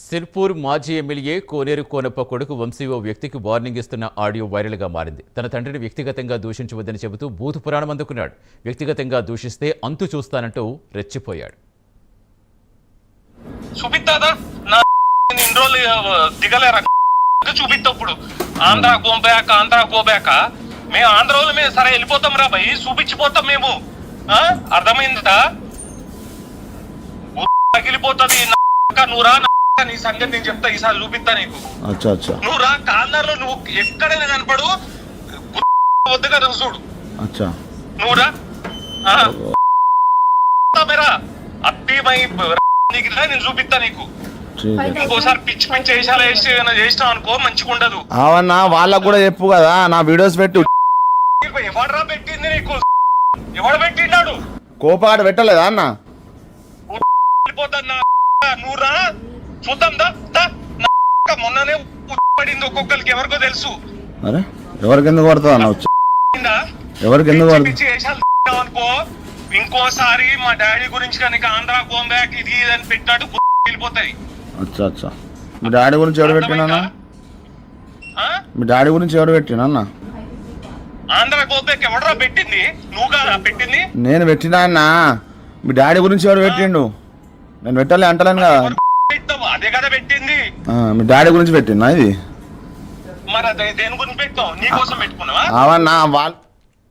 సిర్పూర్ మాజీ ఎమ్మెల్యే కోనేరు కోనప్ప కొడుకు వంశీ ఓ వ్యక్తికి వార్నింగ్ ఇస్తున్న ఆడియో వైరల్గా మారింది. తన తండ్రిని వ్యక్తిగతంగా దూషించవద్దని చెబుతూ బూతు పురాణం అందుకున్నాడు. వ్యక్తిగతంగా దూషిస్తే అంతు చూస్తానంటూ రెచ్చిపోయాడు. చూపిస్తప్పుడు ఆంధ్ర గోబ్యాక మేము ఆంధ్రలో మేము సరే వెళ్ళిపోతాం రా భయ్, చూపించిపోతాం మేము. అర్థమైందా? తగిలిపోతుంది. నువ్వురా, నీ సంగతి నేను చెప్తా, ఈసారి చూపిస్తా నీకు. నువ్వు రా, కార్నర్ లో నువ్వు ఎక్కడైనా కనపడు, వద్దు కదా చూడు. నువ్వు రా అత్తిమై నేను చూపిస్తా నీకు. ఇంకోసారి పిచ్చి పిచ్చి వేసాలు చేసినావు అనుకో మంచిగా ఉండదు. అవన్నా వాళ్ళకు కూడా చెప్పు కదా, నా వీడియోస్ పెట్టు. ఎవడరా పెట్టింది నీకు? ఎవడు పెట్టినాడు? కోపాడు పెట్టలేదా అన్న? వెళ్ళిపోతా. నువ్వు రా చూద్దాం. మొన్ననే పడింది ఒక్కొక్కరికి, ఎవరికో తెలుసు. అరే ఎవరికి ఎందుకు పడుతుంది అన్న? ఎవరికి ఎందుకు పడుతుంది అనుకో. ఇంకోసారి మా డాడీ గురించి కనుక ఆంధ్ర గోంబ్యాక్ ఇది అని పెట్టినట్టు వెళ్ళిపోతాయి. అచ్చా మీ డాడీ గురించి ఎవరు పెట్టినా? మీ డాడీ గురించి ఎవరు పెట్టినా అన్న? ఆంధ్ర గోంబ్యాక్ ఎవడరా పెట్టింది? నువ్వుగా పెట్టింది? నేను పెట్టినా అన్న. మీ డాడీ గురించి ఎవరు పెట్టిండు? నేను పెట్టాలి అంటలేను కదా. అదే కదా పెట్టింది. మీ డాడీ గురించి పెట్టినా ఇది? మరి దేని గురించి పెట్టావు? నీ కోసం పెట్టుకున్నావా? అవన్నా వాళ్ళు